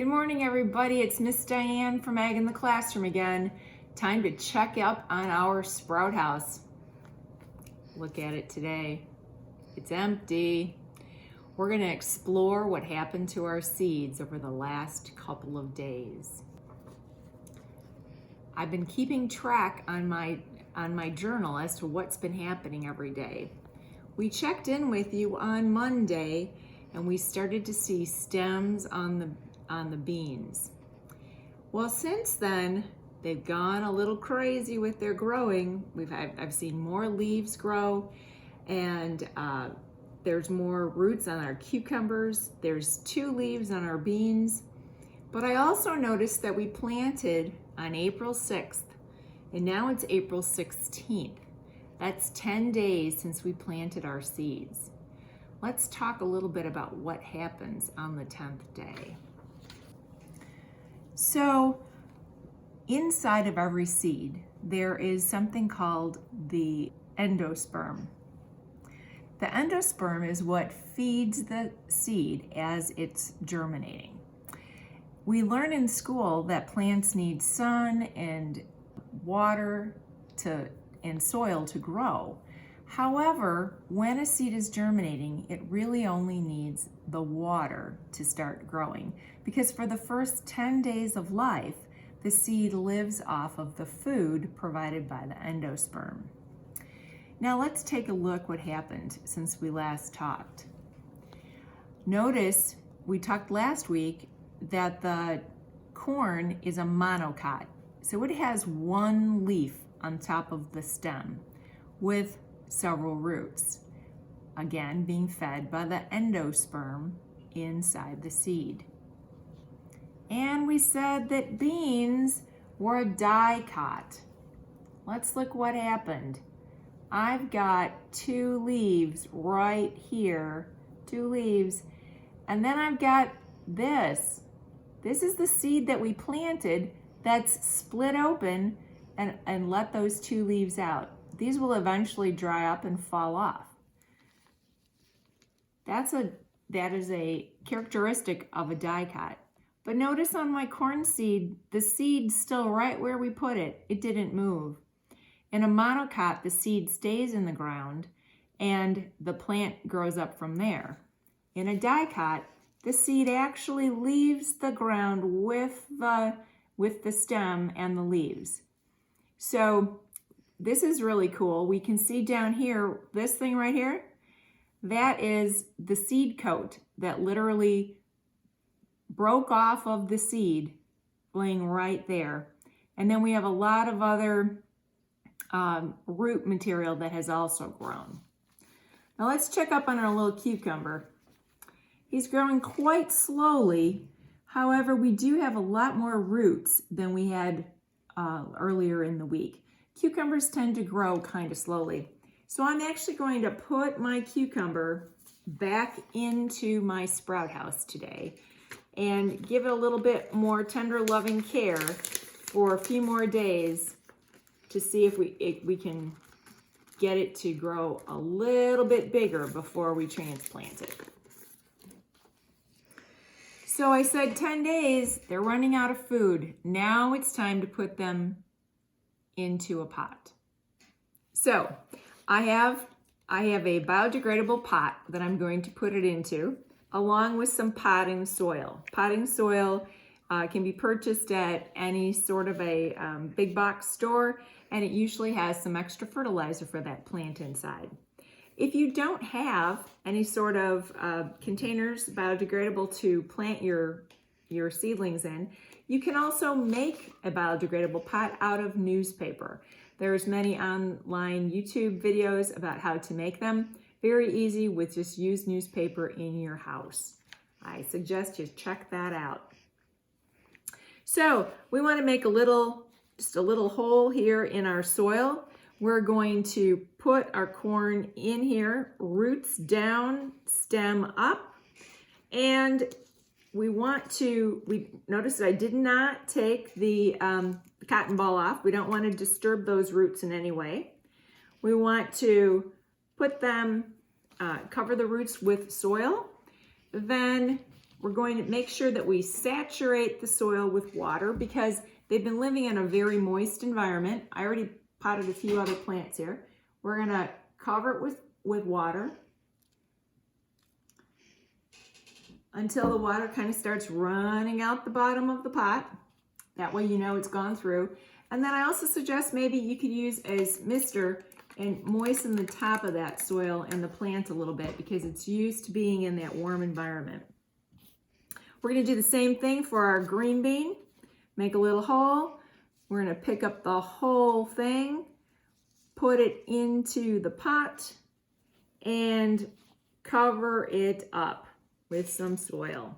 Good morning, everybody. It's Miss Diane from Ag in the Classroom again. Time to check up on our sprout house. Look at it today. It's empty. We're going to explore what happened to our seeds over the last couple of days. I've been keeping track on my journal as to what's been happening every day. We checked in with you on Monday and we started to see stems on the beans. Well, since then, they've gone a little crazy with their growing. I've seen more leaves grow, and there's more roots on our cucumbers. There's 2 leaves on our beans. But I also noticed that we planted on April 6th, and now it's April 16th. That's 10 days since we planted our seeds. Let's talk a little bit about what happens on the 10th day. So inside of every seed, there is something called the endosperm. The endosperm is what feeds the seed as it's germinating. We learn in school that plants need sun and water and soil to grow. However, when a seed is germinating, it really only needs the water to start growing, because for the first 10 days of life, the seed lives off of the food provided by the endosperm. Now let's take a look what happened since we last talked. Notice we talked last week that the corn is a monocot, so it has 1 leaf on top of the stem with several roots, again being fed by the endosperm inside the seed. And we said that beans were a dicot. Let's look what happened. I've got 2 leaves right here, 2 leaves, and then I've got this. This is the seed that we planted that's split open and let those 2 leaves out. These will eventually dry up and fall off. That is a characteristic of a dicot. But notice on my corn seed, the seed's still right where we put it. It didn't move. In a monocot, the seed stays in the ground and the plant grows up from there. In a dicot, the seed actually leaves the ground with the stem and the leaves. So this is really cool. We can see down here, this thing right here, that is the seed coat that literally broke off of the seed laying right there. And then we have a lot of other root material that has also grown. Now let's check up on our little cucumber. He's growing quite slowly. However, we do have a lot more roots than we had earlier in the week. Cucumbers tend to grow kind of slowly. So I'm actually going to put my cucumber back into my sprout house today and give it a little bit more tender loving care for a few more days to see if we can get it to grow a little bit bigger before we transplant it. So I said 10 days, they're running out of food. Now it's time to put them into a pot. So I have a biodegradable pot that I'm going to put it into, along with some potting soil. Potting soil can be purchased at any sort of a big box store, and it usually has some extra fertilizer for that plant inside. If you don't have any sort of containers biodegradable to plant your seedlings in, you can also make a biodegradable pot out of newspaper. There's many online YouTube videos about how to make them. Very easy with just use newspaper in your house. I suggest you check that out. So we want to make just a little hole here in our soil. We're going to put our corn in here, roots down, stem up, and we notice that I did not take the cotton ball off. We don't want to disturb those roots in any way. We want to put them, cover the roots with soil, then we're going to make sure that we saturate the soil with water because they've been living in a very moist environment. I already potted a few other plants here. We're going to cover it with water until the water kind of starts running out the bottom of the pot. That way you know it's gone through. And then I also suggest maybe you could use a mister and moisten the top of that soil and the plant a little bit because it's used to being in that warm environment. We're going to do the same thing for our green bean. Make a little hole. We're going to pick up the whole thing, put it into the pot, and cover it up with some soil.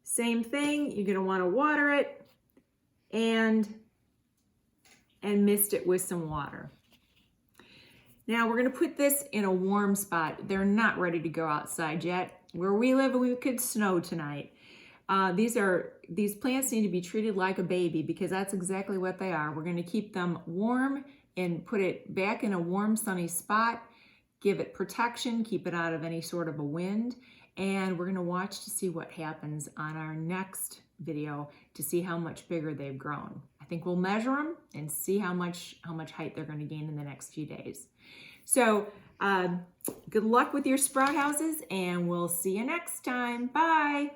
Same thing, you're going to want to water it and mist it with some water. Now we're going to put this in a warm spot. They're not ready to go outside yet. Where we live, we could snow tonight. These plants need to be treated like a baby because that's exactly what they are. We're going to keep them warm and put it back in a warm, sunny spot, give it protection, keep it out of any sort of a wind, and we're going to watch to see what happens on our next video to see how much bigger they've grown. I think we'll measure them and see how much height they're going to gain in the next few days. So good luck with your sprout houses, and we'll see you next time. Bye.